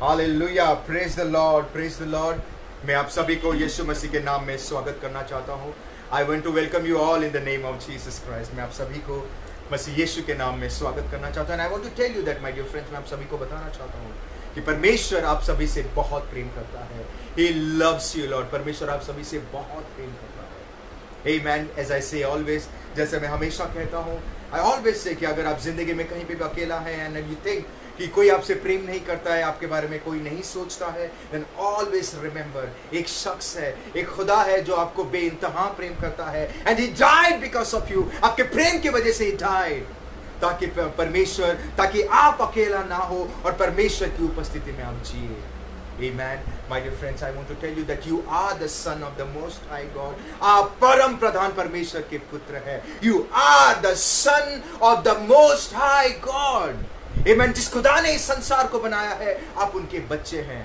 Hallelujah, praise the Lord, praise the Lord. मैं आप सभी को यीशु मसीह के नाम में स्वागत करना चाहता हूँ। I want to welcome you all in the name of Jesus Christ. मैं आप सभी को मसीह यीशु के नाम में स्वागत करना चाहता हूँ। I want to tell you that my dear friends, मैं आप सभी को बताना चाहता हूँ कि परमेश्वर आप सभी से बहुत प्रेम करता है। He loves you Lord। परमेश्वर आप सभी से बहुत प्रेम करता है। Amen। As I say always, जैसे मैं हमेशा कहता हूँ, I always say कि अगर आप जिंदगी में कहीं पे भी अकेला हैं and you think कि कोई आपसे प्रेम नहीं करता है, आपके बारे में कोई नहीं सोचता है, then always remember, एक शख्स है, एक खुदा है जो आपको बेइंतहा प्रेम करता है and he died because of you। आपके प्रेम की वजह से he died, ताकि परमेश्वर, ताकि आप अकेला ना हो और परमेश्वर की उपस्थिति में आप जिए। Amen। My dear friends, I want to tell you that you are the son of the Most High God। आप परम प्रधान परमेश्वर के पुत्र हैं। You are the son of the Most High God। Amen। जिस खुदा ने इस संसार को बनाया है, आप उनके बच्चे हैं।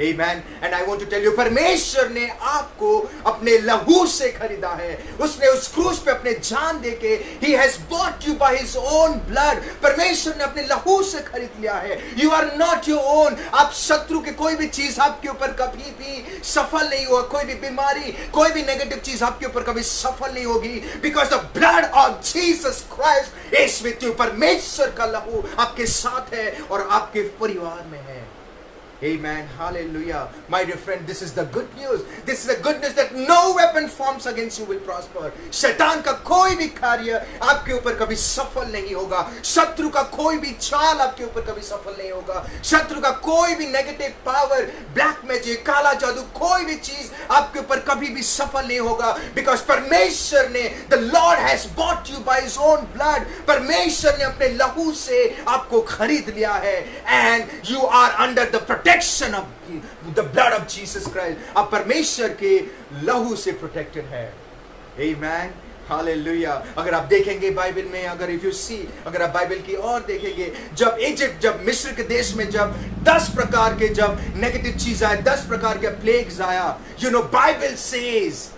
Amen। And I want to tell you, परमेश्वर ने आपको अपने लहू से खरीदा है। उसने उस क्रूस पे अपने जान देके He has bought you by His own blood। परमेश्वर ने अपने लहू से खरीद लिया है। You are not your own। आप शत्रु के कोई भी चीज आपके ऊपर कभी भी सफल नहीं होगा। कोई भी बीमारी, कोई भी नेगेटिव चीज आपके ऊपर कभी सफल नहीं होगी। Because the blood of Jesus Christ is with you। परमेश्वर का लहू आपके साथ है और आपके परिवार में है। Amen। Hallelujah। My dear friend, this is the good news। This is the good news that no weapon forms against you will prosper। शैतान का कोई भी कार्य आपके ऊपर कभी सफल नहीं होगा। शत्रु का कोई भी चाल आपके ऊपर कभी सफल नहीं होगा। शत्रु का कोई भी नेगेटिव पावर, ब्लैक मैजिक, काला जादू, कोई भी चीज आपके ऊपर कभी भी सफल नहीं होगा। बिकॉज परमेश्वर ने, the Lord has bought you by His own blood। परमेश्वर ने अपने लहू से आपको खरीद लिया है। And you are under the protection of the blood of Jesus Christ। आप परमेश्वर के लहू से प्रोटेक्टेड है। Amen। हालेलुया। अगर आप देखेंगे बाइबल में, अगर इफ यू सी, अगर आप बाइबल की ओर देखेंगे, जब इजिप्ट, जब मिस्र के देश में जब 10 प्रकार के जब नेगेटिव चीज आए, 10 प्रकार के प्लेग्स आया, you know Bible says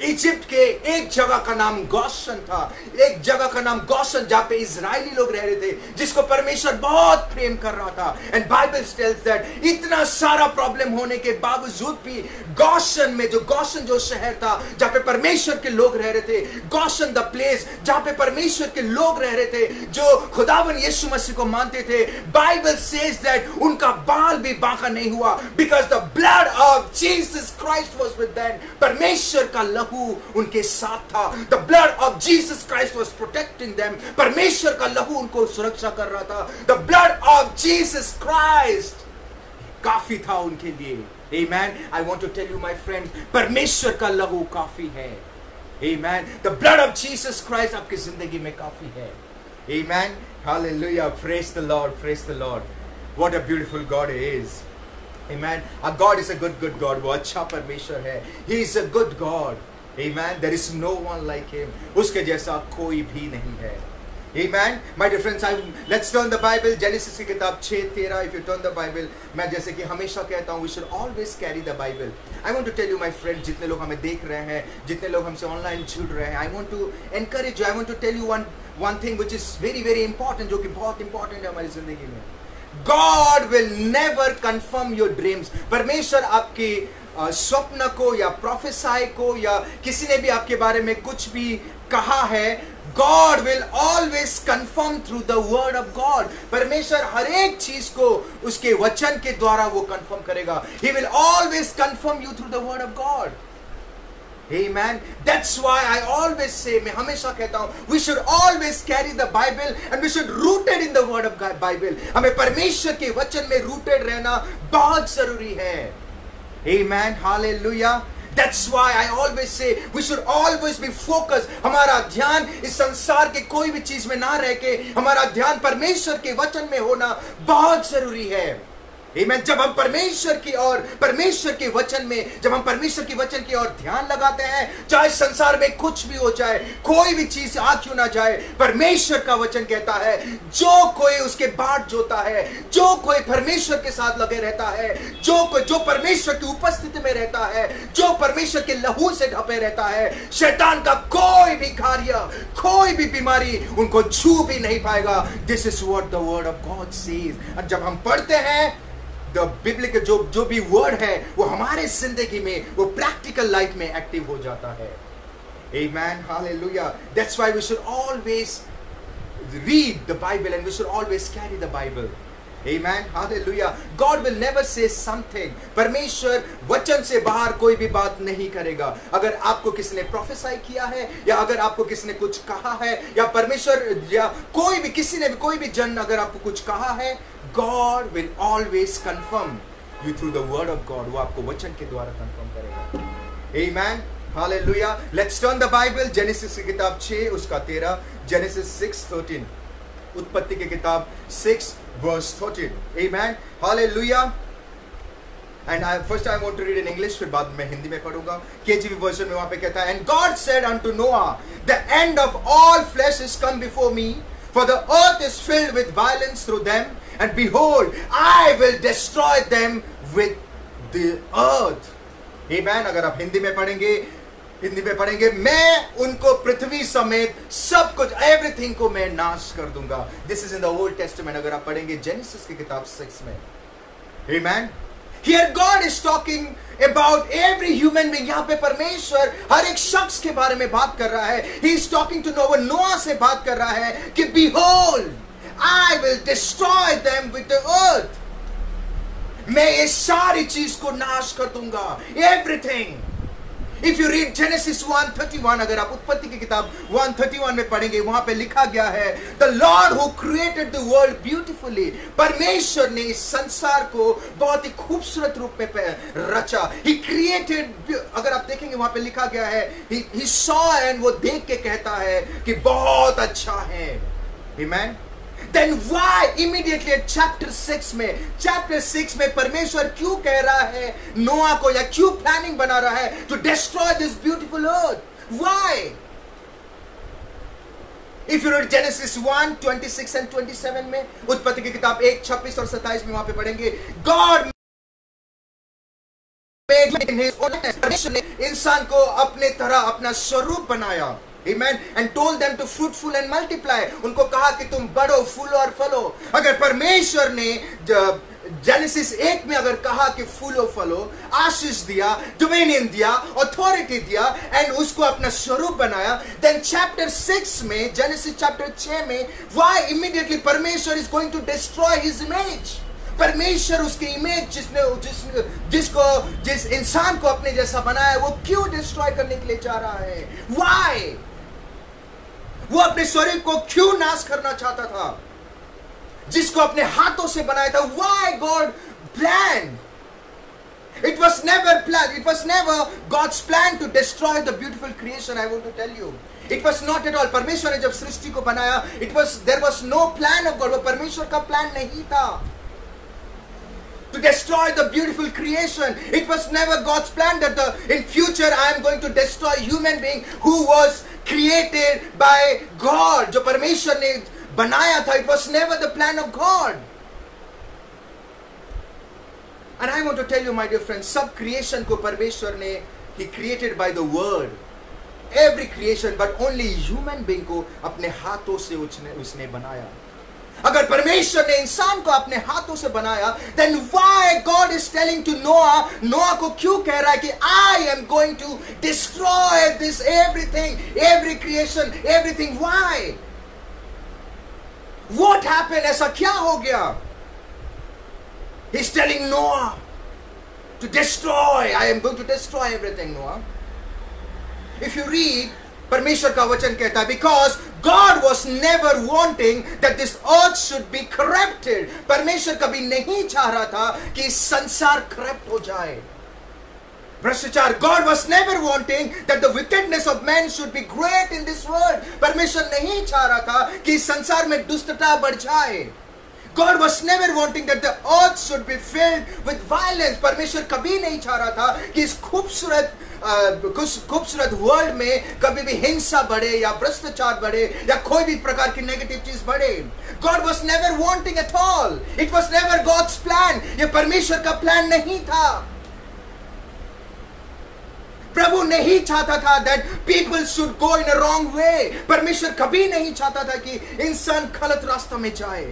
Egypt के एक जगह का नाम गोशन था। एक जगह का नाम गोशन, जहां पे इजरायली लोग रह रहे थे, जिसको परमेश्वर बहुत प्रेम कर रहा था। एंड बाइबल टेल्स दैट इतना सारा प्रॉब्लम होने के बावजूद भी गोशन में, जो गोशन जो शहर था जहां पे परमेश्वर के लोग रह रहे थे, गोशन द प्लेस जहां पे परमेश्वर के लोग रह रहे थे, जो खुदावन यीशु मसीह को मानते थे, बाइबल सेज दैट उनका बाल भी बांका नहीं हुआ। Because the blood of Jesus Christ was with them. परमेश्वर का लहू उनके साथ था। The blood of Jesus Christ was protecting them। परमेश्वर का लहू उनको सुरक्षा कर रहा था। The blood of Jesus Christ काफी था उनके लिए। Amen। I want to tell you my friends, परमेश्वर का लहू काफी है। Amen। The blood of Jesus Christ आपकी जिंदगी में काफी है। Amen। Hallelujah। Praise the Lord। Praise the Lord। What a beautiful God He is। Amen। Our God is a good God। वो अच्छा परमेश्वर है। He is a good God। Amen। There is no one like Him। उसके जैसा कोई भी नहीं है। Amen। My dear friends, let's turn the Bible। Genesis की किताब 6:13। If you turn the Bible, मैं जैसे कि हमेशा कहता हूँ, we should always carry the Bible। I want to tell you my friend, जितने लोग हमें देख रहे हैं, जितने लोग हमसे ऑनलाइन जुड़ रहे हैं, I want to encourage you। I want to tell you one thing which is very important, जो कि बहुत important है हमारी जिंदगी में। God will never confirm your dreams। परमेश्वर आपके स्वप्न को या प्रोफेसाई को या किसी ने भी आपके बारे में कुछ भी कहा है, God will always confirm through the word of God। परमेश्वर हर एक चीज को उसके वचन के द्वारा वो confirm करेगा। He will always confirm you through the word of God। Amen। That's why I always say, मैं हमेशा कहता हूँ, we should always carry the Bible and we should rooted in the word of God Bible। हमें परमेश्वर के वचन में rooted रहना बहुत जरूरी है। Amen। Hallelujah। That's why I always say we should always be focused। हमारा ध्यान इस संसार के कोई भी चीज में ना रह के हमारा ध्यान परमेश्वर के वचन में होना बहुत जरूरी है। Amen। जब हम परमेश्वर की ओर, परमेश्वर के वचन में, जब हम परमेश्वर के वचन की ओर ध्यान लगाते हैं, चाहे संसार में कुछ भी हो जाए, कोई भी चीज आ क्यों ना जाए, परमेश्वर का वचन कहता है, जो कोई उसके बाट जोता है, जो कोई परमेश्वर के साथ लगे रहता है, जो परमेश्वर की उपस्थिति में रहता है, जो परमेश्वर के लहू से ढपे रहता है, शैतान का कोई भी कार्य, कोई भी बीमारी उनको छू भी नहीं पाएगा। This is what the word of God says. और जब हम पढ़ते हैं द बिब्लिकल जो भी वर्ड है वो हमारे जिंदगी में, वो प्रैक्टिकल लाइफ में एक्टिव हो जाता है. Amen. Hallelujah. That's why we should always read the Bible and we should always carry the Bible. Amen. Hallelujah. God will never say something. परमेश्वर वचन से बाहर कोई भी बात नहीं करेगा. अगर आपको किसी ने प्रोफेसाई किया है, या अगर आपको किसी ने कुछ कहा है, या परमेश्वर या कोई भी किसी ने कोई भी जन अगर आपको कुछ कहा है, God will always confirm you through the word of God. वो आपको वचन के द्वारा confirm करेगा. Amen. Hallelujah. Let's turn the Bible. Genesis की किताब 6 उसका 13. Genesis 6:13. उत्पत्ति की किताब 6 verse 13. Amen. Hallelujah. And first I want to read in English, फिर बाद में हिंदी में पढ़ूंगा. KJV version में वहाँ पे कहता है, And God said unto Noah, The end of all flesh is come before me, for the earth is filled with violence through them, and behold, I will destroy them with the earth. Amen. अगर आप हिंदी में पढ़ेंगे, मैं उनको पृथ्वी समेत सब कुछ, everything को मैं नाश कर दूंगा. This is in the old testament. अगर आप पढ़ेंगे जेनेसिस की किताब 6 में. Amen. Here God is talking about every human being. यहाँ पे परमेश्वर हर एक शख्स के बारे में बात कर रहा है. He is talking to Noah. नोआ से बात कर रहा है कि behold, I will destroy them with the earth. मैं ये सारी चीज को नाश कर दूंगा. Everything. If you read Genesis 1:31, अगर आप उत्पत्ति की किताब 1:31 में पढ़ेंगे, वहां पे लिखा गया है, The Lord who created the world beautifully. परमेश्वर ने इस संसार को बहुत ही खूबसूरत रूप में रचा. He created, अगर आप देखेंगे वहां पे लिखा गया है, he saw, and वो देख के कहता है कि बहुत अच्छा है. Amen. Then why immediately at chapter 6 में परमेश्वर क्यों कह रहा है नोआ को, या क्यों प्लानिंग बना रहा है to destroy this beautiful earth? Why? If you read Genesis 1:26 and 27 में, उत्पत्ति की किताब 1:26 और 27 में वहां पे पढ़ेंगे, God made in his own likeness. परमेश्वर ने इंसान को अपने तरह, अपना स्वरूप बनाया. Amen. And told them to fruitful and multiply. उनको कहा कि तुम बढ़ो, फूलो और फलो. अगर परमेश्वर ने जेनेसिस 1 में अगर कहा कि फूलो फलो, आशीष दिया, डोमिनियन दिया, अथॉरिटी दिया, एंड उसको अपना स्वरूप बनाया, then chapter 6 में, जेनेसिस चैप्टर 6 में, why immediately परमेश्वर is going to destroy his image? परमेश्वर उसकी इमेज जिस इंसान को अपने जैसा बनाया, वो क्यों डिस्ट्रॉय करने के लिए जा रहा है? Why? वो अपने शरीर को क्यों नाश करना चाहता था, जिसको अपने हाथों से बनाया था? Why God planned? It was never planned. It was never God's plan to destroy the beautiful creation. I want to tell you, it was not at all. परमेश्वर ने जब सृष्टि को बनाया, there was no plan of God. वो परमेश्वर का plan नहीं था to destroy the beautiful creation. It was never God's plan that in future I am going to destroy human being who was created by God. जो परमेश्वर ने बनाया था, it was never the plan of God. And I want to tell you, my dear friends, सब creation को परमेश्वर ने, He created by the word. Every creation, but only human being को अपने हाथों से उसने बनाया. अगर परमेश्वर ने इंसान को अपने हाथों से बनाया, then why God is telling to Noah, नोआ को क्यों कह रहा है कि I am going to destroy this everything, every creation, everything? Why? What happened? ऐसा क्या हो गया? He's telling Noah to destroy. I am going to destroy everything, Noah. If you read, परमेश्वर का वचन कहता है, because God was never wanting that this earth should be corrupted. परमेश्वर कभी नहीं चाह रहा था कि संसार करप्ट हो जाए. भ्रष्टाचार. God was never wanting that the wickedness of men should be great in this world. परमेश्वर नहीं चाह रहा था कि संसार में दुष्टता बढ़ जाए. God was never wanting that the earth should be filled with violence. परमेश्वर कभी नहीं चाह रहा था कि इस खूबसूरत वर्ल्ड में कभी भी हिंसा बढ़े या भ्रष्टाचार बढ़े या कोई भी प्रकार की नेगेटिव चीज बढ़े. God was never wanting at all. It was never God's plan. ये परमेश्वर का प्लान नहीं था. प्रभु नहीं चाहता था that people should go in a wrong way. परमेश्वर कभी नहीं चाहता था कि इंसान गलत रास्ता में जाए.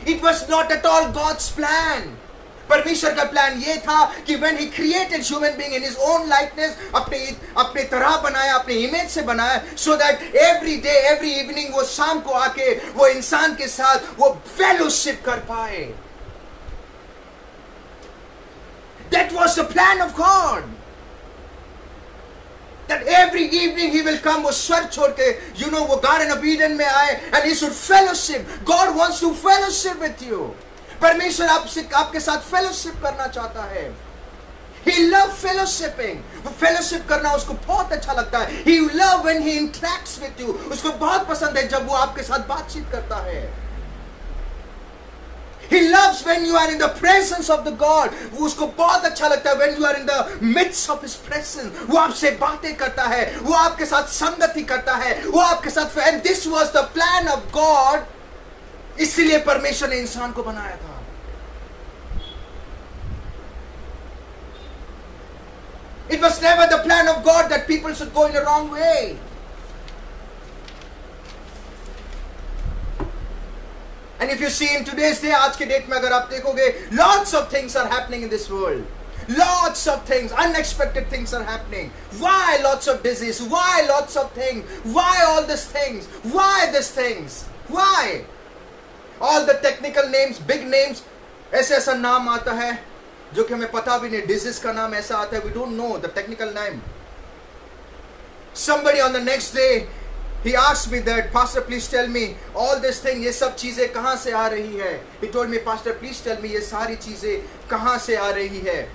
It was not at all God's plan. परमेश्वर का प्लान ये था कि when he created human being in his own likeness, अपने तरह बनाया, अपने इमेज से बनाया, so that every day, every evening वो शाम को आके वो इंसान के साथ वो fellowship कर पाए. That was the plan of God. That every evening he will come, वो स्वर्ग छोड़ के, वो Garden of Eden में आए, and he should fellowship. God wants to fellowship with you. परमेश्वर आपके साथ fellowship करना चाहता है. He loves fellowshipping. वो fellowship करना उसको बहुत अच्छा लगता है. He loves when he interacts with you. उसको बहुत पसंद है जब वो आपके साथ बातचीत करता है. He loves when you are in the presence of the God. वो उसको बहुत अच्छा लगता है when you are in the midst of His presence. वो आपसे बातें करता है, वो आपके साथ संगति करता है, वो आपके साथ. And this was the plan of God. इसलिए परमेश्वर ने इंसान को बनाया था. It was never the plan of God that people should go in the wrong way. And if you see in today's day, आज के डेट में अगर आप देखोगे, lots of things are happening in this world. Lots of things, unexpected things are happening. Why lots of disease? Why lots of things? Why all these things? Why these things? Why? All the technical names, big names, ऐसा नाम आता है जो कि हमें पता भी नहीं. Disease का नाम ऐसा आता है, we don't know the technical name. Somebody on the next day, he asked me that, Pastor, please tell me all this thing, ये सब चीजें कहाँ से आ रही है. He told me, Pastor, please tell me ये सारी चीजें कहाँ से आ रही है.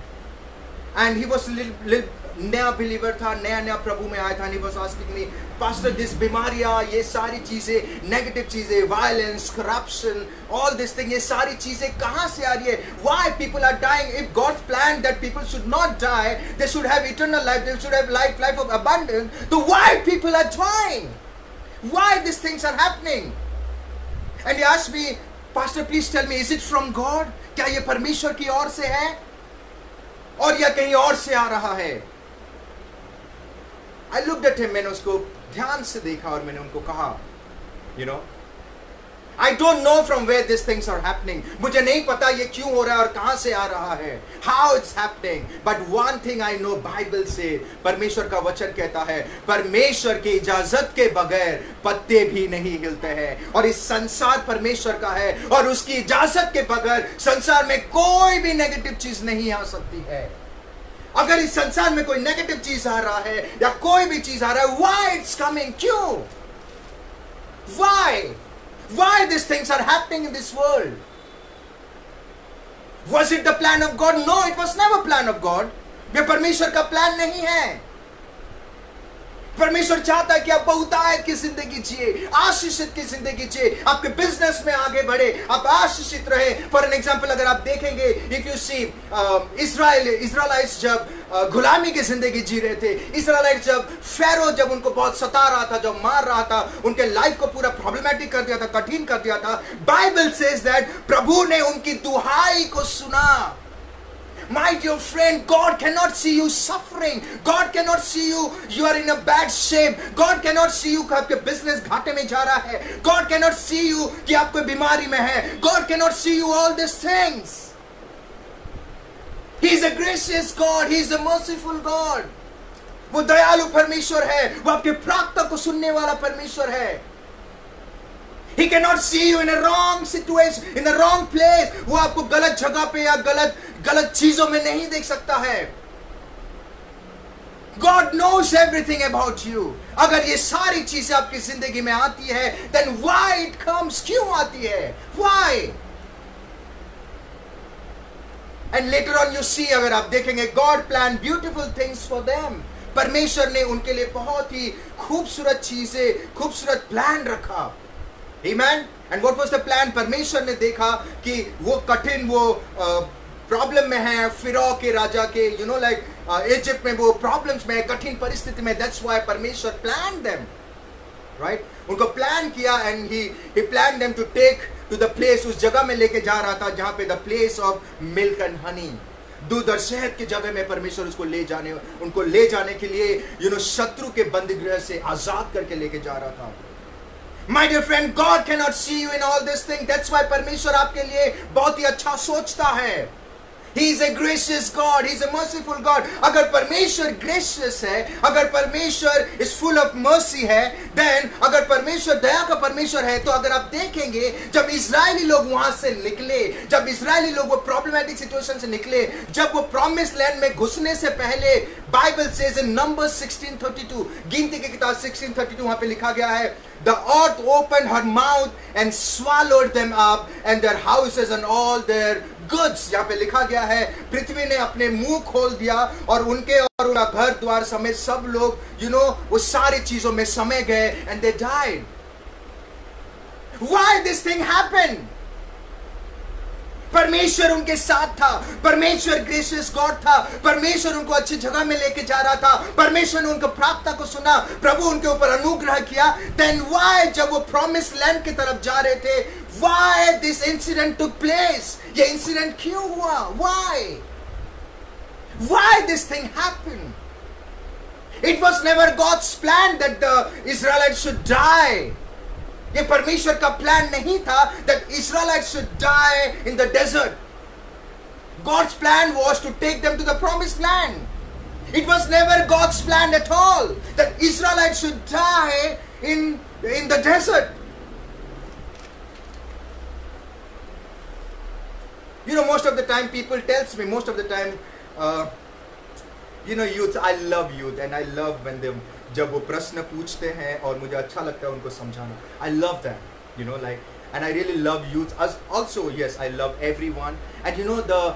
And he was नया believer था, नया प्रभु में आया था. And he was asking me, Pastor, this बीमारियाँ, ये सारी चीजें, negative चीजें, violence, corruption, all this thing, ये सारी चीजें कहाँ से आ रही है. Why people are dying? If God's planned that people should not die, they should have eternal life, they should have life of abundance, so why people are dying? Why these things are happening? And he asked me, Pastor, please tell me, is it from God? क्या ये परमेश्वर की ओर से है और या कहीं और से आ रहा है? I looked at him, मैंने उसको ध्यान से देखा और मैंने उनको कहा, I don't know from where these things are happening. मुझे नहीं पता ये क्यों हो रहा है और कहां से आ रहा है. How it's happening. But one thing I know, Bible से, परमेश्वर का वचन कहता है, परमेश्वर की इजाजत के बगैर पत्ते भी नहीं हिलते हैं. और इस संसार परमेश्वर का है और उसकी इजाजत के बगैर संसार में कोई भी नेगेटिव चीज नहीं आ सकती है. अगर इस संसार में कोई नेगेटिव चीज आ रहा है या कोई भी चीज आ रहा है, why it's coming? क्यों? Why these things are happening in this world? Was it the plan of God? No, it was never plan of God. ये परमेश्वर का प्लान नहीं है. परमेश्वर चाहता है कि आप बहुतायत की जिंदगी जिए, आशीषित की जिंदगी जिए, आपके बिजनेस में आगे बढ़े, आप आशीषित रहे. फॉर एन एग्जांपल अगर आप देखेंगे, इफ यू सी इजराइलाइट्स जब गुलामी की जिंदगी जी रहे थे, इजराइलाइट जब फेरो जब उनको बहुत सता रहा था, जब मार रहा था, उनके लाइफ को पूरा प्रॉब्लमेटिक कर दिया था, कठिन कर दिया था, बाइबल सेज दैट प्रभु ने उनकी दुहाई को सुना. My dear friend, God cannot see you suffering. God cannot see you are in a bad shape. God cannot see you कि आपके business घाटे में जा रहा है. God cannot see you कि आप कोई बीमारी में है. God cannot see you all these things. He is a gracious God. He is a merciful God. वो दयालु परमेश्वर है. वो आपके प्रार्थना को सुनने वाला परमेश्वर है. He cannot see you in a wrong situation, in a wrong place. वो आपको गलत जगह पे या गलत चीजों में नहीं देख सकता है. God knows everything about you. अगर ये सारी चीजें आपकी जिंदगी में आती है, then why it comes? क्यों आती है? Why? And later on you see, अगर आप देखेंगे, God planned beautiful things for them. परमेश्वर ने उनके लिए बहुत ही खूबसूरत चीजें, खूबसूरत प्लान रखा. Amen. And what was the plan? परमेश्वर ने देखा कि वो कठिन, वो प्रॉब्लम में है, फिरौ के राजा के, इजिप्ट में वो प्रॉब्लम्स में, कठिन परिस्थिति में. That's why परमेश्वर planned them, right? उनको प्लान किया and he planned them to take to the place, उस जगह में लेके जा रहा था जहाँ पे the place of milk and honey, दूध और शहद की जगह में परमेश्वर उनको ले जाने के लिए शत्रु के बंदीगृह से आजाद करके लेके जा रहा था. My dear friend, God cannot see you in all this thing. That's why परमेश्वर आपके लिए बहुत ही अच्छा सोचता है. He is a gracious God. He is a merciful God. अगर परमेश्वर gracious है, अगर परमेश्वर is full of mercy है, then अगर परमेश्वर दया का परमेश्वर है, तो अगर आप देखेंगे जब इजरायली लोग वहां से निकले, जब इजरायली लोग वो प्रॉब्लमैटिक सिचुएशन से निकले, जब वो प्रॉमिस लैंड में घुसने से पहले, बाइबल सेज इन नंबर्स 16:32, गिनती की किताब 16:32 वहां पे लिखा गया है, the earth opened her mouth and swallowed them up and their houses and all their goods. यहाँ पे लिखा गया है, पृथ्वी ने अपने मुंह खोल दिया और उनके और उनका घर द्वार समेत सब लोग वो सारी चीजों में समे गए, and they died. Why this thing happened? परमेश्वर उनके साथ था, परमेश्वर ग्रेशियस गॉड था, परमेश्वर उनको अच्छी जगह में लेके जा रहा था, परमेश्वर ने उनकी प्रार्थना को सुना, प्रभु उनके ऊपर अनुग्रह किया. Then why जब वो प्रॉमिस लैंड की तरफ जा रहे थे, why this incident took place? ये इंसिडेंट क्यों हुआ? Why this thing happened? It was never God's plan that the Israelites should die. ये परमेश्वर का प्लान नहीं था that Israelites should die in the desert. God's plan was to take them to the promised land. It was never God's plan at all that Israelites should die in the desert. Most of the time people tells me, most of the time, youth, I love youth and I love when they जब वो प्रश्न पूछते हैं और मुझे अच्छा लगता है उनको समझाना. I love that, and I really love youth. Also, yes, I love everyone. And the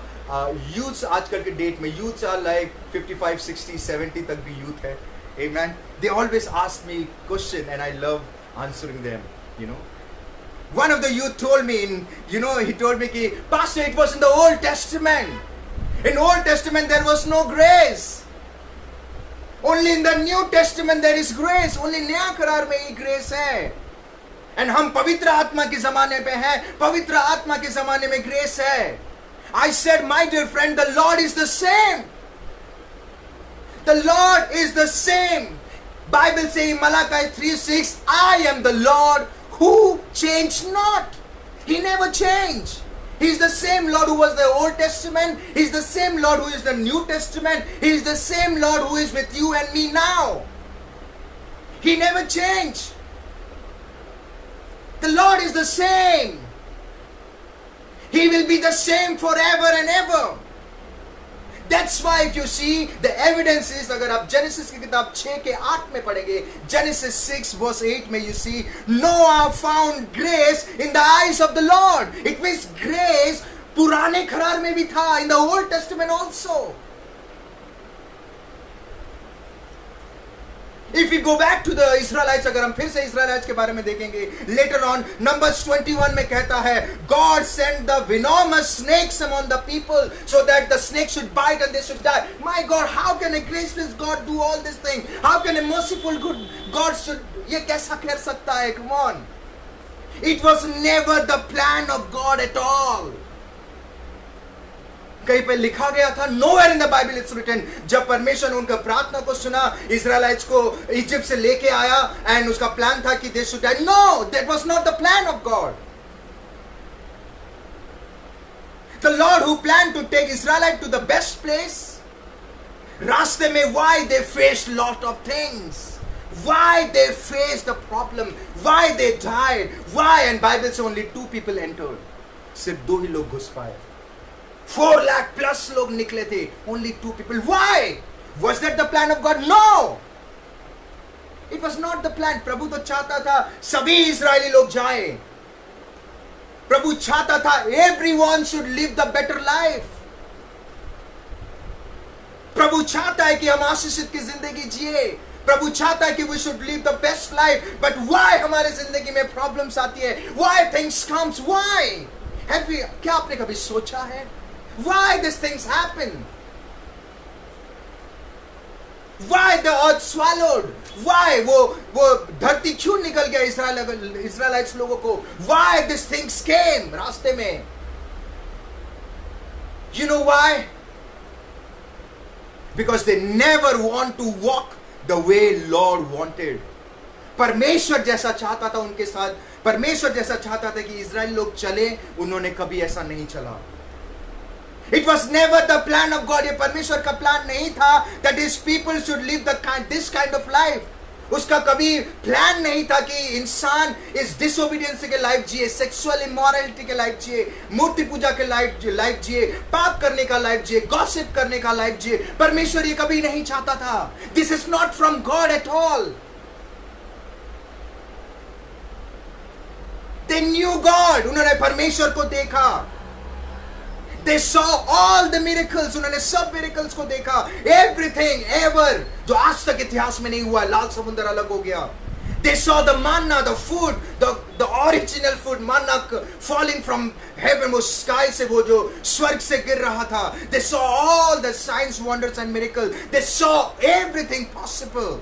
youths आजकल के डेट में youths are like 55, 60, 70 तक भी youth है. Amen. They always ask me question and I love answering them. One of the youth told me, he told me कि Pastor, it was in the Old Testament. In Old Testament there was no grace. Only in the New Testament there is grace. Only नया करार में ही grace है. And हम पवित्र आत्मा के ज़माने पे हैं. पवित्र आत्मा के ज़माने में grace है. I said, my dear friend, the Lord is the same. The Lord is the same. Bible says in Malachi 3:6, I am the Lord who changed not. He never changed. He is the same Lord who was the Old Testament. He is the same Lord who is the New Testament. He is the same Lord who is with you and me now. He never changed. The Lord is the same. He will be the same forever and ever. That's why if you see the evidence is, अगर आप genesis की किताब 6 के 8 में पढ़ेंगे, Genesis 6 verse 8 में you see Noah found grace in the eyes of the Lord. It means grace पुराने करार में भी था, in the Old Testament also. If we go back to the Israelites, अगर हम फिर से Israelites के बारे में देखेंगे, later on Numbers 21 में कहता है, God sent the venomous snakes among the people so that the snakes should bite and they should die. My God, how can a gracious God do all this thing? How can a merciful good God should? ये कैसा कर सकता है? Come on. It was never the plan of God at all. कहीं पे लिखा गया था, nowhere in the Bible it's written, जब परमेश्वर ने उनका प्रार्थना को सुना, इजराइलाइट्स को इजिप्ट से लेके आया and उसका प्लान था कि they should die. No, that was not the plan of God. The Lord who planned to take Israelite to the best place, रास्ते में why they faced lot of things, why they faced the problem, why they died, why, and Bible says only 2 people entered. सिर्फ 2 ही लोग घुस पाए. 4 lakh plus लोग निकले थे, only 2 people. Why? Was that the plan of God? No. It was not the plan. प्रभु तो चाहता था सभी इजरायली लोग जाएं. प्रभु चाहता था everyone should live the better life. प्रभु चाहता है कि हम आशीषित की जिंदगी जिए. प्रभु चाहता है कि we should live the best life. But why हमारे जिंदगी में problems आती है? Why things comes? Why? क्या आपने कभी सोचा है? Why these things happen? Why the earth swallowed? Why वो धरती क्यों निकल गया इस्राएलाइट्स लोगों को? Why these things came रास्ते में? You know why? Because they never want to walk the way Lord wanted. परमेश्वर जैसा चाहता था उनके साथ, परमेश्वर जैसा चाहता था कि इजराइल लोग चले, उन्होंने कभी ऐसा नहीं चला. It was never the plan of God. ये परमेश्वर का प्लान नहीं था that his people should live this kind of life. उसका कभी प्लान नहीं था कि इंसान इस डिसोबीडियंस के लाइफ जिए, सेक्सुअल इमोरलिटी के लाइफ जिए, मूर्ति पूजा के लाइफ जिए, पाप करने का लाइफ जिए, गॉसिप करने का लाइफ जिए. परमेश्वर ये कभी नहीं चाहता था. This is not from God at all. They knew God. उन्होंने परमेश्वर को देखा. They saw all the miracles. उन्होंने सब miracles को देखा. Everything ever जो आज तक इतिहास में नहीं हुआ. लाल समुद्र अलग हो गया. They saw the manna, the food, the original food, manna falling from heaven, वो sky से, वो जो स्वर्ग से गिर रहा था. They saw all the signs, wonders and miracles. They saw everything possible,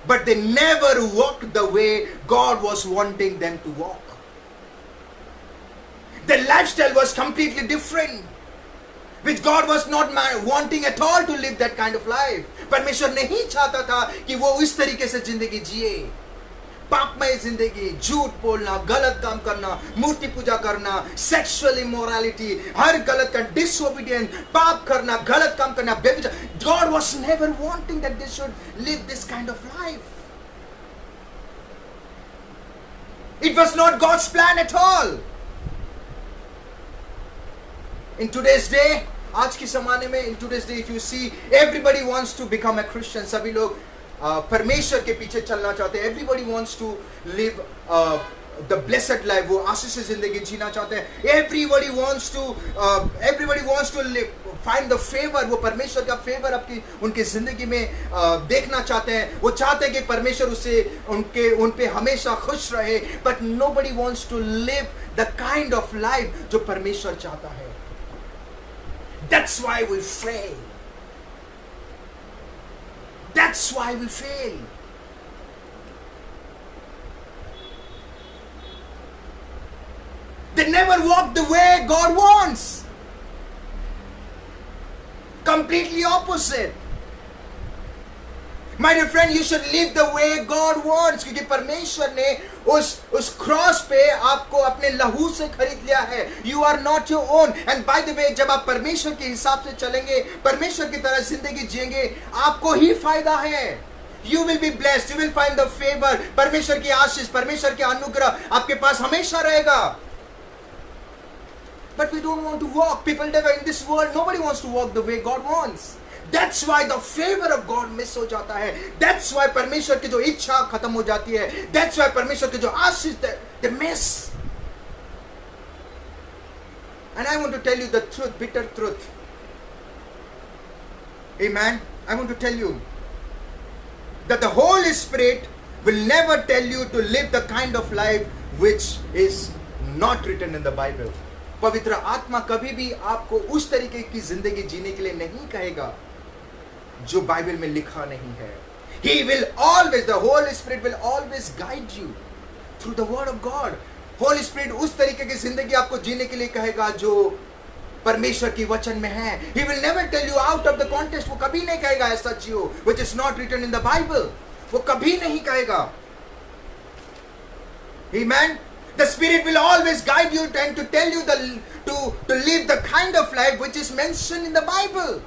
but they never walked the way God was wanting them to walk. Their lifestyle was completely different, which God was not wanting at all to live that kind of life. परमेश्वर नहीं चाहता था कि वो इस तरीके से जिंदगी जिए. पापमय जिंदगी, झूठ बोलना, गलत काम करना, मूर्ति पूजा करना, सेक्सुअल इमोरलिटी, हर गलत का डिसोबीडियंस, पाप करना, गलत काम करना, बेविचार. God was never wanting that they should live this kind of life. It was not God's plan at all. In today's day, आज के ज़माने में, in today's day, if you see, everybody wants to become a Christian. सभी लोग परमेश्वर के पीछे चलना चाहते हैं. Everybody wants to live the blessed life. वो आशीषित जिंदगी जीना चाहते हैं. Everybody wants to live, find the favor. वो परमेश्वर का फेवर अपनी उनके जिंदगी में देखना चाहते हैं. वो चाहते हैं कि परमेश्वर उससे उन पे हमेशा खुश रहे. But nobody wants to live the kind of life जो परमेश्वर चाहता है. That's why we fail. That's why we fail. They never walk the way God wants. Completely opposite. My dear friend, you should live the way God wants. क्योंकि परमेश्वर ने उस cross पे आपको अपने लहू से खरीद लिया है. You are not your own. And by the way, जब आप परमेश्वर के हिसाब से चलेंगे, परमेश्वर की तरह जिंदगी जिएंगे, आपको ही फायदा है. You will be blessed. You will find the favor. परमेश्वर की आशीष, परमेश्वर के अनुग्रह आपके पास हमेशा रहेगा. But we don't want to walk. People in this world, nobody wants to walk the way God wants. That's why the favor of God miss हो जाता है. That's why परमेश्वर की जो इच्छा खत्म हो जाती है. That's why परमेश्वर की जो आशीष they miss. And I want to tell you the truth, bitter truth. Amen. I want to tell you that the Holy Spirit will never tell you to live the kind of life which is not written in the Bible. पवित्र आत्मा कभी भी आपको उस तरीके की जिंदगी जीने के लिए नहीं कहेगा जो बाइबल में लिखा नहीं है. He will always, the Holy Spirit will always guide you through the Word of God. Holy Spirit उस तरीके की जिंदगी आपको जीने के लिए कहेगा जो परमेश्वर की वचन में है. He will never tell you out of the context. वो कभी नहीं कहेगा ऐसा जियो, which is not written in the Bible. वो कभी नहीं कहेगा. Amen. The Spirit will always guide you and to tell you to live the kind of life which is mentioned in the Bible.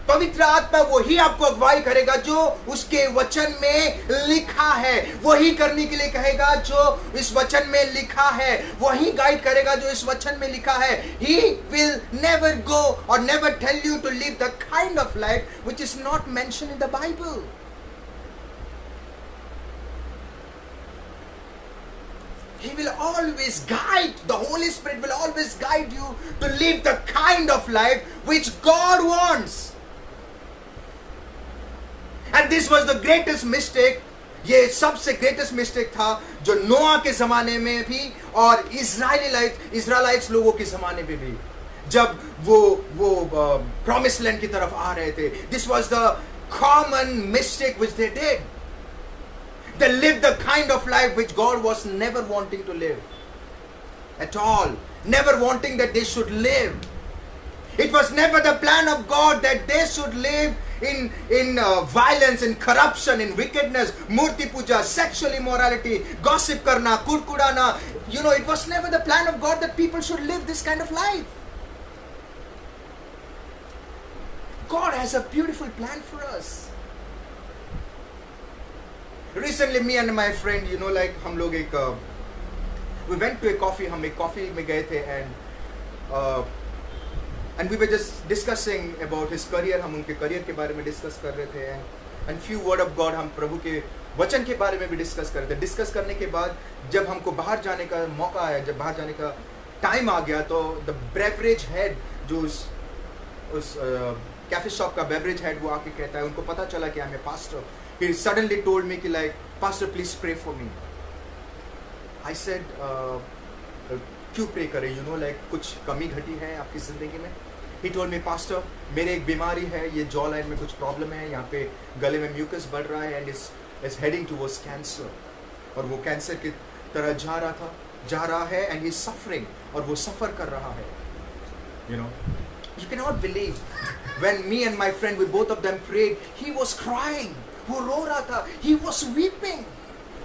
पवित्र आत्मा वही आपको अगुवाई करेगा जो उसके वचन में लिखा है. वही करने के लिए कहेगा जो इस वचन में लिखा है. वही गाइड करेगा जो इस वचन में लिखा है. He will never go or never tell you to live the kind of life which is not mentioned in the Bible. He will always guide, the Holy Spirit will always guide you to live the kind of life which God wants. And this was the greatest mistake. ये सबसे greatest mistake था जो नोआ के ज़माने में भी और इज़राइलाइट्स लोगों के ज़माने में भी जब वो promised land की तरफ आ रहे थे. This was the common mistake which they did. They lived the kind of life which God was never wanting to live at all. Never wanting that they should live. It was never the plan of God that they should live in violence, in corruption, in wickedness, Murthy Puja, sexual immorality, gossip करना, कुड़कुड़ाना, You know, it was never the plan of God that people should live this kind of life. God has a beautiful plan for us. Recently, me and my friend, you know, like हम लोग एक we went to a coffee, हम एक coffee में गए थे, and we were just discussing about his career. हम उनके career के बारे में discuss कर रहे थे, and few word of God, हम प्रभु के वचन के बारे में भी discuss कर रहे थे. Discuss करने के बाद जब हमको बाहर जाने का मौका आया, जब बाहर जाने का टाइम आ गया, तो the beverage head जो उस कैफे शॉप का बेवरेज हेड वो आके कहता है, उनको पता चला कि I am a pastor. He suddenly told me कि like, pastor please pray for me. I said क्यों प्रे करें, you know, like कुछ कमी घटी है आपकी जिंदगी में. He told me, pastor मेरे एक बीमारी है, ये जॉ लाइन में कुछ प्रॉब्लम है, यहाँ पे गले में म्यूकस बढ़ रहा है, and is heading towards cancer. और वो कैंसर की तरह जा रहा है, and he is suffering, और वो सफर कर रहा है. You know, you cannot believe when me and my friend, we both of them prayed, he was crying, वो रो रहा था, he was weeping.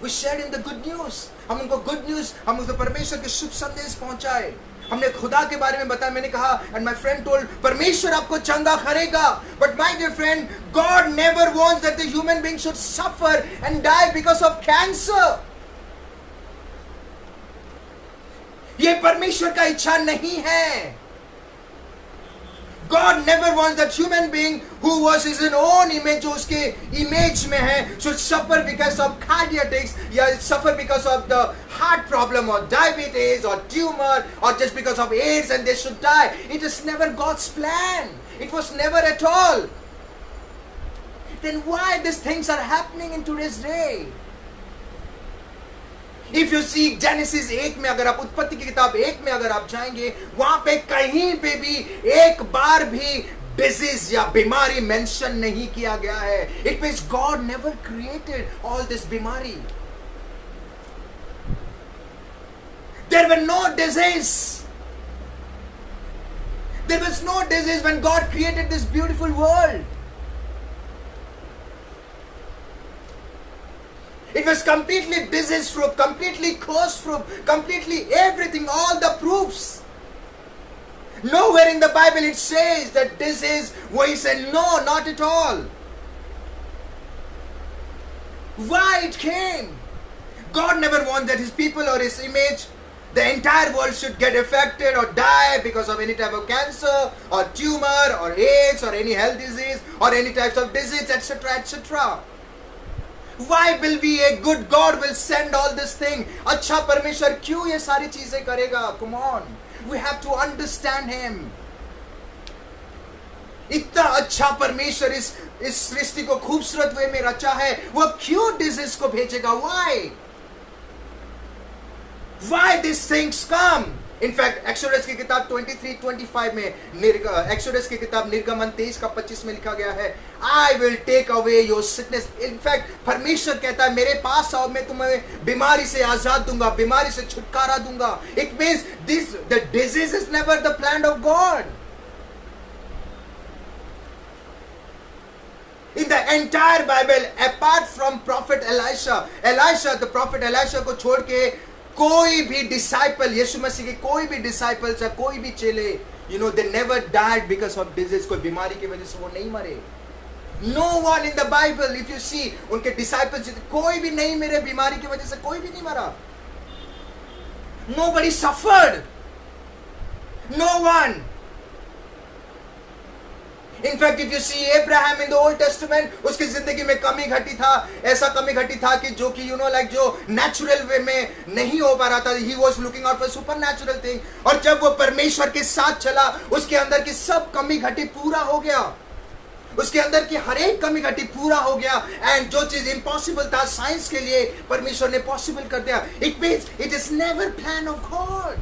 We shared in the good news. हम उनको good news, हम उनको परमेश्वर के शुभ संदेश पहुंचाए. हमने खुदा के बारे में बताया. मैंने कहा, and my friend told, परमेश्वर आपको चंगा करेगा. But my dear friend, God never wants that the human being should suffer and die because of cancer. ये परमेश्वर का इच्छा नहीं है. God never wants that human being who was his own image, जो उसके image में है, should suffer because of cardiacs, या suffer because of the heart problem or diabetes or tumor or just because of AIDS and they should die. It is never God's plan. It was never at all. Then why these things are happening in today's day? If you see Genesis 1 में, अगर आप उत्पत्ति की किताब 1 में अगर आप जाएंगे, वहां पे कहीं पे भी एक बार भी डिजीज या बीमारी मेंशन नहीं किया गया है. It means God never created all this बीमारी. There were no disease. There was no disease when God created this beautiful world. It was completely disease-proof, completely curse-proof, completely everything, all the proofs. Nowhere in the Bible it says that this is why he said no, not at all. Why it came? God never wants that his people or his image, the entire world should get affected or die because of any type of cancer or tumor or AIDS or any health disease or any types of disease, etc., etc. Why will be a good God will send all this thing? अच्छा परमेश्वर क्यों ये सारी चीजें करेगा? Come on, we have to understand him. इतना अच्छा परमेश्वर इस सृष्टि को खूबसूरत वे में रचा है, वो क्यों डिजीज को भेजेगा? Why these things come? In fact, exodus की किताब 23:25 में, एक्सोडस की किताब निर्गमन 23:25 में लिखा गया है, I will take away your sickness. In fact, परमेश्वर कहता है, मेरे पास आओ, मैं तुम्हें बीमारी से आजाद दूंगा, बीमारी से छुटकारा दूंगा. It means the disease is never the plan of God. In the entire Bible, apart from prophet Elisha, the prophet Elisha को छोड़ के कोई भी डिसाइपल, यीशु मसीह के कोई भी डिसाइपल्स या कोई भी चेले, you know, they never died because of disease. कोई बीमारी की वजह से वो नहीं मरे. No one in the Bible, if you see, उनके डिसाइपल्स कोई भी नहीं मरे बीमारी की वजह से, कोई भी नहीं मरा. Nobody suffered. No one. In fact, if you see Abraham in the Old Testament, उसकी जिंदगी में कमी घटी था, ऐसा कमी घटी था कि जो कि जो नेचुरल वे में नहीं हो पा रहा था. He was looking out for supernatural thing. और जब वो परमेश्वर के साथ चला, उसके अंदर की सब कमी घटी पूरा हो गया. उसके अंदर की हर एक कमी घटी पूरा हो गया. एंड जो चीज इम्पॉसिबल था साइंस के लिए, परमेश्वर ने पॉसिबल कर दिया. It means it is never plan of God.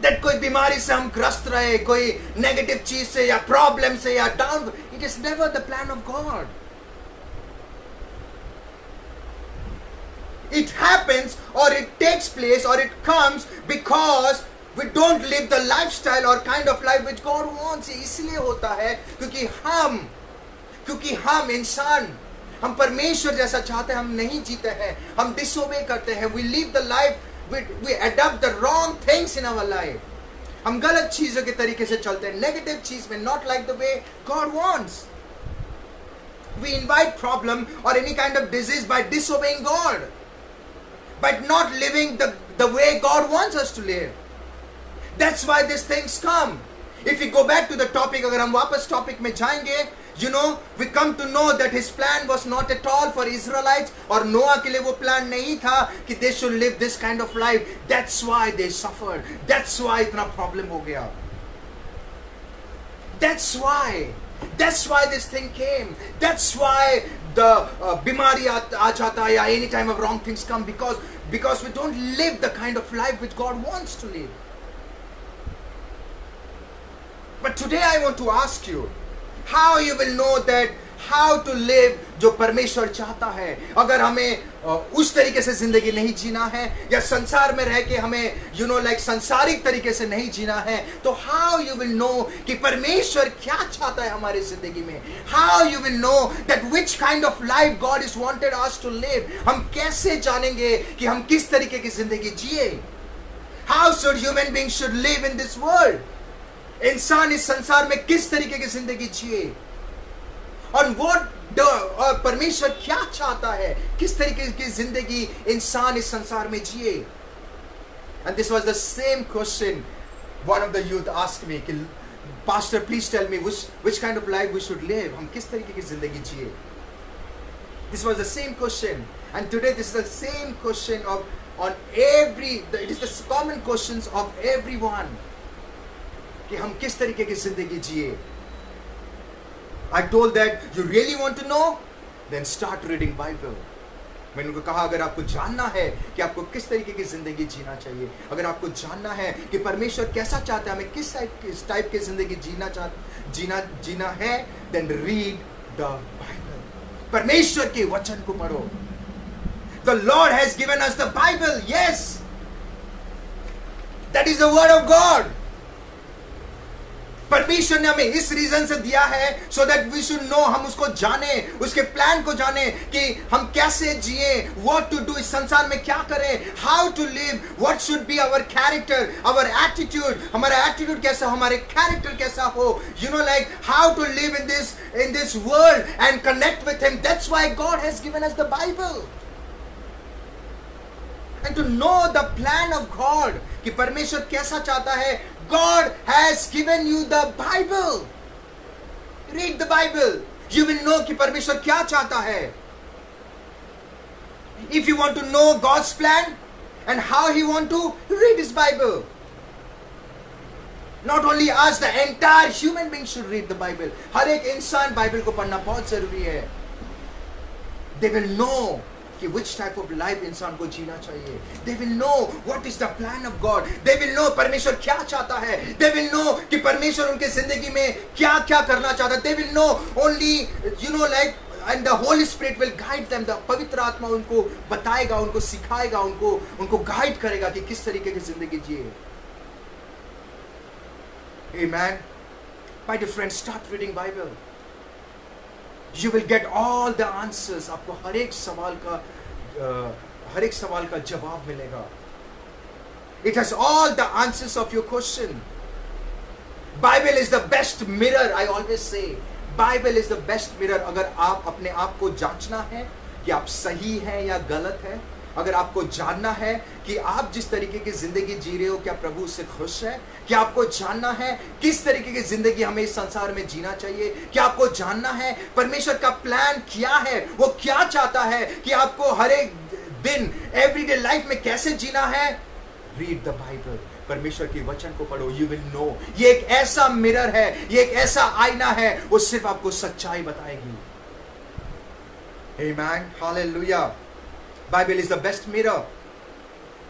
That कोई बीमारी से हम ग्रस्त रहे, कोई नेगेटिव चीज से या प्रॉब्लम से या down, it is never the plan of God. It happens or it takes place or it comes because we don't live the lifestyle or kind of life which God wants. इसलिए होता है क्योंकि हम इंसान, हम परमेश्वर जैसा चाहते हैं, हम नहीं जीते हैं, हम डिसोबे करते हैं. We live the life we adopt the wrong things in our life. हम गलत चीजों के तरीके से चलते हैं, नेगेटिव चीज में, not like the way God wants. We invite problem or any kind of disease by disobeying God, but not living the way God wants us to live. That's why these things come. If we go back to the topic, अगर हम वापस topic में जाएंगे, you know, we come to know that his plan was not at all for Israelites, और नोआ के लिए वो प्लान नहीं था कि they should live this kind of life. That's why they suffered. That's why इतना प्रॉब्लम हो गया. That's why this thing came. That's why the बीमारी आ जाता है, या any time of wrong things come, because we don't live the kind of life which God wants to live. But today I want to ask you, how you will know that how to live जो परमेश्वर चाहता है. अगर हमें उस तरीके से जिंदगी नहीं जीना है, या संसार में रह के हमें like संसारिक तरीके से नहीं जीना है, तो how you will know कि परमेश्वर क्या चाहता है हमारे जिंदगी में. How you will know that which kind of life God is wanted us to live. हम कैसे जानेंगे कि हम किस तरीके की जिंदगी जिए. How should human beings should live in this world. इंसान इस संसार में किस तरीके की जिंदगी जिए, और परमेश्वर क्या चाहता है, किस तरीके की जिंदगी इंसान इस संसार में जिए. And this was the same question one of the youth asked me, कि Pastor, please tell me which kind of life we should live. हम किस तरीके की जिंदगी जिए. This was the same question, and today this is the same question it is the common questions of everyone, कि हम किस तरीके की जिंदगी जिए. I told that you really want to know, then start reading Bible. मैंने उनको कहा, अगर आपको जानना है कि आपको किस तरीके की जिंदगी जीना चाहिए, अगर आपको जानना है कि परमेश्वर कैसा चाहता है, हमें किस टाइप की जिंदगी जीना है, then read the Bible. परमेश्वर के वचन को पढ़ो. The Lord has given us the Bible. Yes, that is the word of God. परमेश्वर ने हमें इस रीजन से दिया है, so that we should know, हम उसको जाने, उसके प्लान को जाने कि हम कैसे जिए, what to do, इस संसार में क्या करें, how to live, what should be our character, our attitude, हमारा attitude कैसा, हमारे character कैसा हो, like how to live in this world and connect with him. That's why God has given us the Bible. And to know the plan of God, कि परमेश्वर कैसा चाहता है, God has given you the Bible. Read the Bible. You will know कि परमेश्वर क्या चाहता है. If you want to know God's plan and how He want to, read His Bible. Not only us, the entire human being should read the Bible. हर एक इंसान Bible को पढ़ना बहुत जरूरी है. They will know कि which type of life इंसान को जीना चाहिए. They will know what is the plan of God. They will know परमेश्वर क्या चाहता है. They will know कि परमेश्वर उनके जिंदगी में क्या क्या करना चाहता है. They will know only, like, and the Holy Spirit will guide them. The पवित्र आत्मा उनको बताएगा, उनको सिखाएगा, उनको गाइड करेगा कि किस तरीके की जिंदगी जिए. Amen. My dear friends, start reading Bible. You will get all the answers. आपको हर एक सवाल का जवाब मिलेगा. It has all the answers of your question. Bible is the best mirror. I always say, Bible is the best mirror. अगर आप अपने आप को जांचना है कि आप सही हैं या गलत हैं, अगर आपको जानना है कि आप जिस तरीके की जिंदगी जी रहे हो, क्या प्रभु उससे खुश है, क्या आपको जानना है किस तरीके की जिंदगी हमें इस संसार में जीना चाहिए, क्या आपको जानना है परमेश्वर का प्लान क्या है, वो क्या चाहता है कि आपको हर एक दिन एवरीडे लाइफ में कैसे जीना है. Read the Bible. परमेश्वर के वचन को पढ़ो. You will know. ये एक ऐसा मिरर है, ये एक ऐसा आईना है, वो सिर्फ आपको सच्चाई बताएगी. आमीन. Hallelujah. Bible is the best mirror.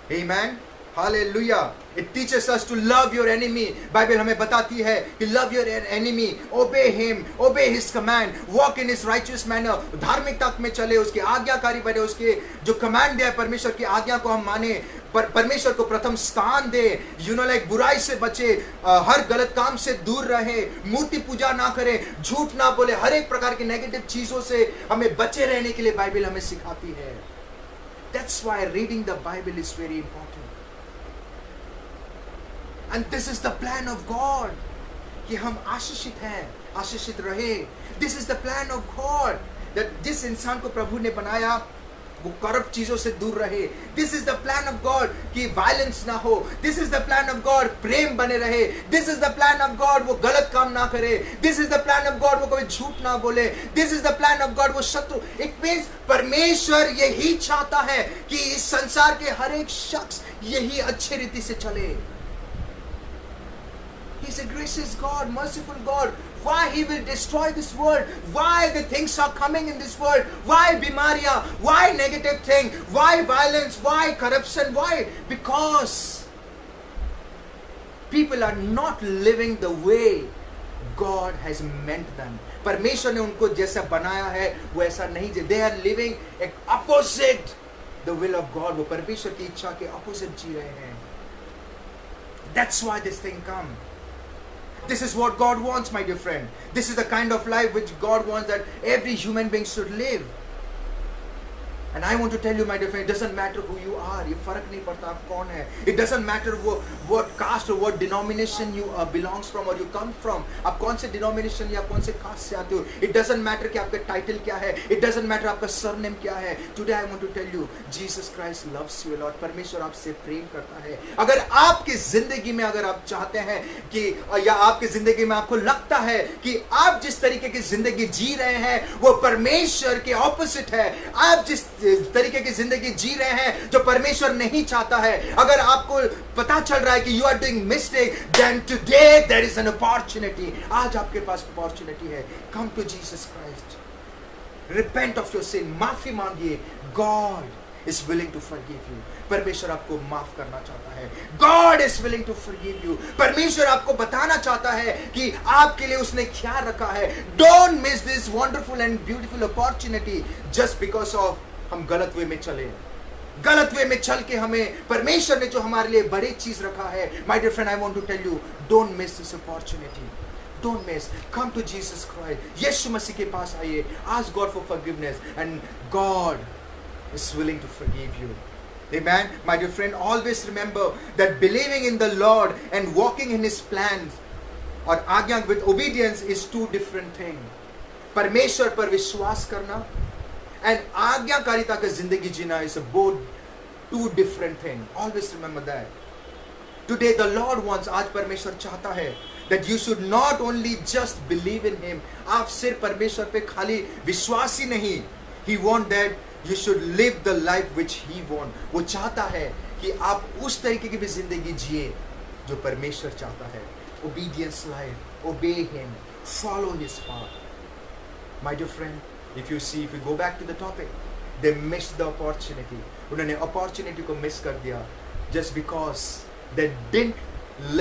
Amen. Hallelujah. It teaches us to love your enemy. Bible हमें बताती है कि love your enemy, obey him, obey his command, walk in his righteous manner. धार्मिकता में चले, उसकी आज्ञाकारी बने, उसके जो कमांड दिया है परमेश्वर की आज्ञा को हम माने, परमेश्वर को प्रथम स्थान दे. like बुराई से बचे, हर गलत काम से दूर रहे, मूर्ति पूजा ना करे, झूठ ना बोले, हर एक प्रकार की नेगेटिव चीजों से हमें बचे रहने के लिए बाइबल हमें सिखाती है. That's why reading the Bible is very important. And this is the plan of God. कि हम आशीषित हैं, आशीषित रहे. This is the plan of God. That जिस इंसान को प्रभु ने बनाया वो करप्ट चीजों से दूर रहे. This is the plan of God कि वायलेंस ना हो. This is the plan of God प्रेम बने रहे. This is the plan of God वो गलत काम ना करे. This is the plan of God वो कभी झूठ ना बोले. This is the plan of God वो शत्रु. It means परमेश्वर यही चाहता है कि इस संसार के हर एक शख्स यही अच्छी रीति से चले. He's a gracious God, merciful God. Why He will destroy this world? Why the things are coming in this world? Why bimariya? Why negative thing? Why violence? Why corruption? Why? Because people are not living the way God has meant them. परमेश्वर ने उनको जैसा बनाया है वो ऐसा नहीं. They are living opposite the will of God. वो परमेश्वर की इच्छा के opposite जी रहे हैं. That's why this thing come. This is what God wants, my dear friend. This is the kind of life which God wants that every human being should live. And I want to tell you, my dear friend, it doesn't matter who you are. ये फर्क नहीं पड़ता आप कौन है. It doesn't matter what caste or what denomination you belongs from or you come from. आप कौन से denomination या कौन से caste से आते हो. It doesn't matter कि आपका title क्या है. It doesn't matter आपका surname क्या है. Today I want to tell you, Jesus Christ loves you a lot. परमेश्वर आपसे प्रेम करता है. अगर आपकी जिंदगी में अगर आप चाहते हैं कि या आपकी जिंदगी में आपको लगता है कि आप जिस तरीके की जिंदगी जी रहे हैं वो परमेश्वर के ऑपोजिट है. आप जिस तरीके की जिंदगी जी रहे हैं जो परमेश्वर नहीं चाहता है. अगर आपको पता चल रहा है कि you are doing mistake, then today there is an opportunity. आज आपके पास अपॉर्चुनिटी है. Come to Jesus Christ, repent of your sin, माफी मांगिए. God is willing to forgive you. परमेश्वर आपको माफ करना चाहता है. God is willing to forgive you. परमेश्वर आपको बताना चाहता है कि आपके लिए उसने क्या रखा है. Don't miss this wonderful and beautiful opportunity just because of हम गलत वे में चले. गलत वे में चल के हमें परमेश्वर ने जो हमारे लिए बड़ी चीज रखा है. My dear friend, I want to tell you, don't miss this opportunity. Don't miss. Come to Jesus Christ. Yeshu Masih के पास आइए. Ask God for forgiveness and God is willing to forgive you. Amen. My dear friend, always remember that believing in the Lord and walking in His plans or आज्ञा with obedience is two different things. परमेश्वर पर विश्वास करना and आज्ञाकारिता की जिंदगी जीना is both two different things. Always remember that. Today the Lord wants, आज परमेश्वर चाहता है that you should not only just believe in Him. आप सिर्फ परमेश्वर पे खाली विश्वास ही नहीं. He wants that you should live the life which He wants. वो चाहता है कि आप उस तरीके की भी जिंदगी जिए जो परमेश्वर चाहता है. Obedience life, obey Him, follow His path. My dear friend, if you go back to the topic, they missed the opportunity. उन्होंने opportunity को miss कर दिया just because they didn't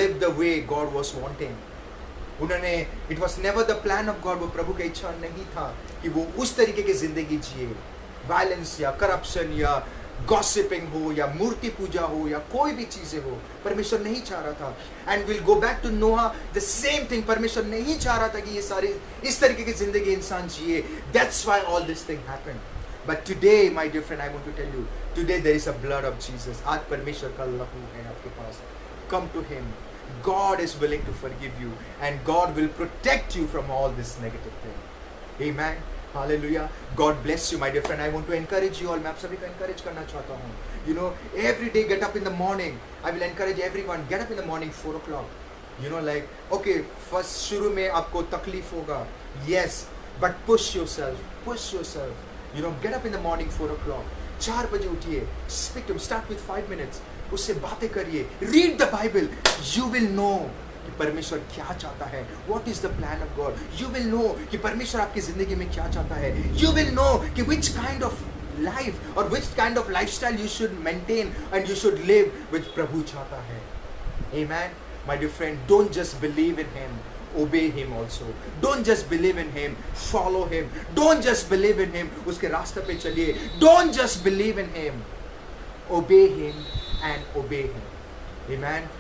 live the way God was wanting. उन्होंने it was never the plan of God. वो प्रभु की इच्छा नहीं था कि वो उस तरीके की जिंदगी जिए. वायलेंस या करप्शन या गॉसिपिंग हो या मूर्ति पूजा हो या कोई भी चीजें हो, परमेश्वर नहीं चाह रहा था. And will go back to Noah, the same thing. परमेश्वर नहीं चाह रहा था कि ये सारी इस तरीके की जिंदगी इंसान जिए. That's why all this thing happened. But today my dear friend, I want to tell you, today there is a blood of Jesus. आज परमेश्वर का लहू है आपके पास. Come to him. God is willing to forgive you and God will protect you from all this negative thing. Amen. Hallelujah. God bless you, my dear friend. I want to encourage you all. मैं आप सभी को encourage करना चाहता हूँ. You know, every day get up in the morning. I will encourage everyone. Get up in the morning 4 o'clock. You know, like, okay, first शुरू में आपको तकलीफ होगा. Yes, but push yourself. Push yourself. You know, get up in the morning 4 o'clock. 4 बजे उठिए. Speak to him. Start with 5 minutes. उससे बातें करिए. Read the Bible. You will know कि परमेश्वर क्या चाहता है. What is the plan of God? You will know कि परमेश्वर आपकी जिंदगी में क्या चाहता है. You will know कि which kind of life or which kind of lifestyle you should maintain and you should live with प्रभु चाहता है. Amen. My dear friend, don't just believe in Him. Obey Him also. Don't just believe in Him. Follow Him. Don't just believe in Him. उसके रास्ते पे चलिए. Don't just believe in Him. Obey Him and obey Him. Amen.